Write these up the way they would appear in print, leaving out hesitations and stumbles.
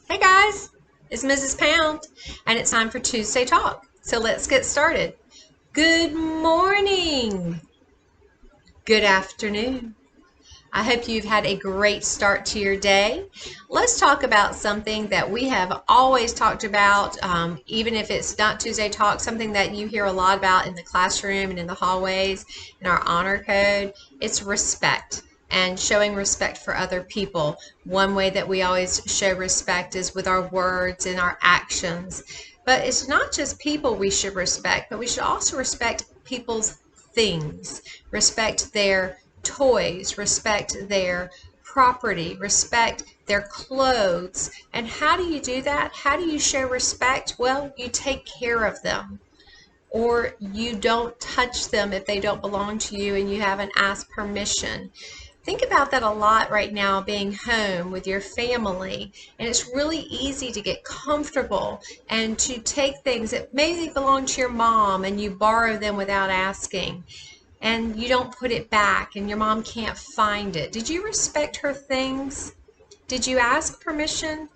Hey guys, it's Mrs. Pound, and it's time for Tuesday Talk. So let's get started. Good morning. Good afternoon. I hope you've had a great start to your day. Let's talk about something that we have always talked about, even if it's not Tuesday Talk, something that you hear a lot about in the classroom and in the hallways in our honor code. It's respect and showing respect for other people. One way that we always show respect is with our words and our actions. But it's not just people we should respect, but we should also respect people's things, respect their toys, respect their property, respect their clothes. And how do you do that? How do you show respect? Well, you take care of them, or you don't touch them if they don't belong to you and you haven't asked permission. Think about that a lot right now, being home with your family, and it's really easy to get comfortable and to take things that maybe belong to your mom and you borrow them without asking, and you don't put it back and your mom can't find it. Did you respect her things? Did you ask permission?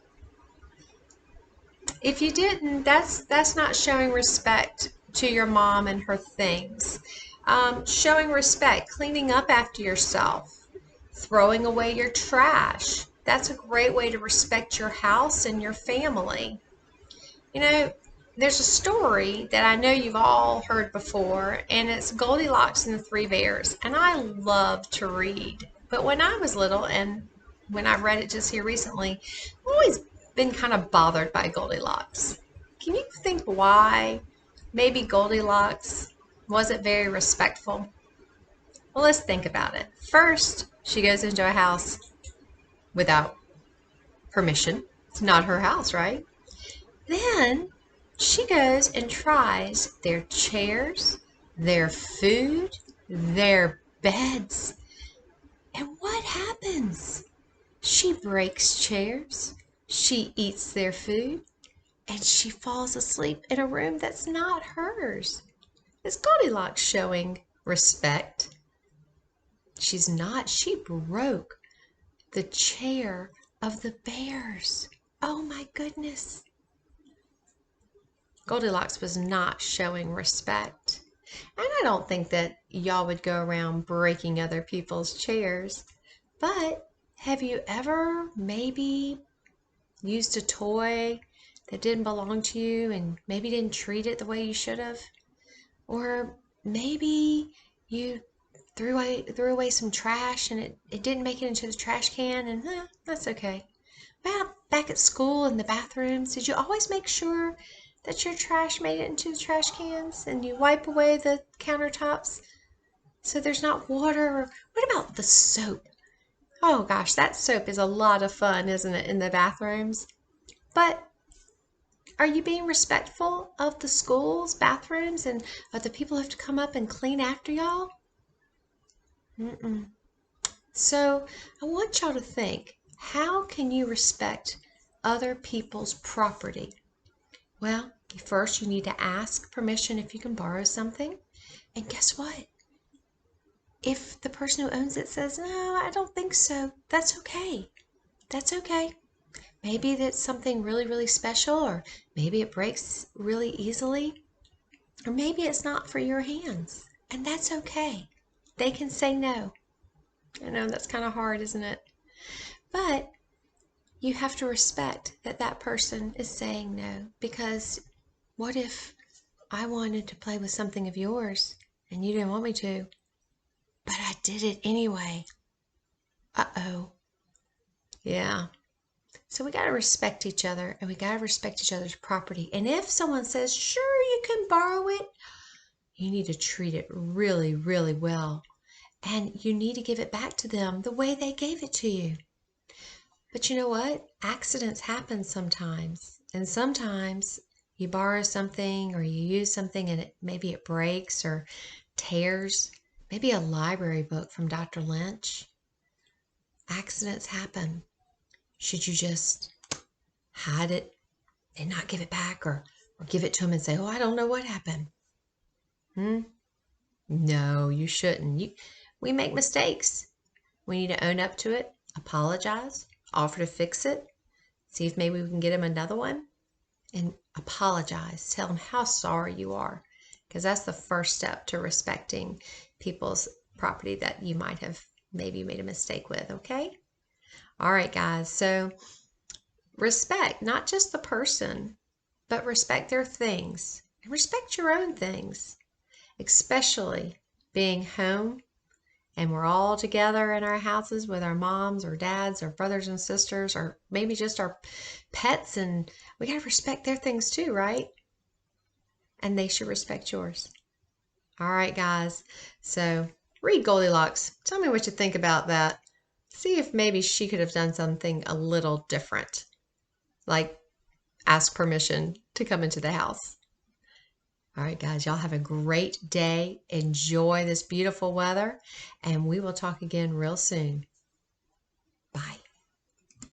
If you didn't, that's not showing respect to your mom and her things. Showing respect, cleaning up after yourself, throwing away your trash. That's a great way to respect your house and your family. You know, there's a story that I know you've all heard before, and it's Goldilocks and the Three Bears. And I love to read. But when I was little, and when I read it just here recently, I've always been kind of bothered by Goldilocks. Can you think why maybe Goldilocks wasn't very respectful? Well, let's think about it. First, she goes into a house without permission. It's not her house, right? Then she goes and tries their chairs, their food, their beds. And what happens? She breaks chairs, she eats their food, and she falls asleep in a room that's not hers. Is Goldilocks showing respect? She's not. She broke the chair of the bears. Oh my goodness. Goldilocks was not showing respect. And I don't think that y'all would go around breaking other people's chairs. But have you ever maybe used a toy that didn't belong to you and maybe didn't treat it the way you should have? Or maybe you threw away some trash and it didn't make it into the trash can, and that's okay. Well, back at school in the bathrooms, did you always make sure that your trash made it into the trash cans and you wipe away the countertops so there's not water? Or what about the soap? Oh gosh, that soap is a lot of fun, isn't it, in the bathrooms? But are you being respectful of the school's bathrooms and of the people who have to come up and clean after y'all? Mm-mm. So I want y'all to think, how can you respect other people's property? Well, first you need to ask permission if you can borrow something. And guess what? If the person who owns it says, no, I don't think so, that's okay. That's okay. Maybe that's something really, really special, or maybe it breaks really easily, or maybe it's not for your hands. And that's okay. They can say no. I know that's kind of hard, isn't it? But you have to respect that that person is saying no, because what if I wanted to play with something of yours and you didn't want me to, but I did it anyway? Uh-oh. Yeah. So we got to respect each other, and we got to respect each other's property. And if someone says, sure, you can borrow it, you need to treat it really, really well. And you need to give it back to them the way they gave it to you. But you know what? Accidents happen sometimes. And sometimes you borrow something or you use something and maybe it breaks or tears. Maybe a library book from Dr. Lynch. Accidents happen. Should you just hide it and not give it back, or give it to them and say, oh, I don't know what happened? No, you shouldn't. We make mistakes. We need to own up to it, apologize, offer to fix it, See if maybe we can get him another one and apologize. Tell him how sorry you are, because that's the first step to respecting people's property that you might have maybe made a mistake with, okay? All right, guys. So respect not just the person, but respect their things and respect your own things, especially being home and we're all together in our houses with our moms or dads or brothers and sisters or maybe just our pets, and we got to respect their things too, right? And they should respect yours. All right, guys. So read Goldilocks. Tell me what you think about that. See if maybe she could have done something a little different, like ask permission to come into the house. All right, guys, y'all have a great day. Enjoy this beautiful weather, and we will talk again real soon.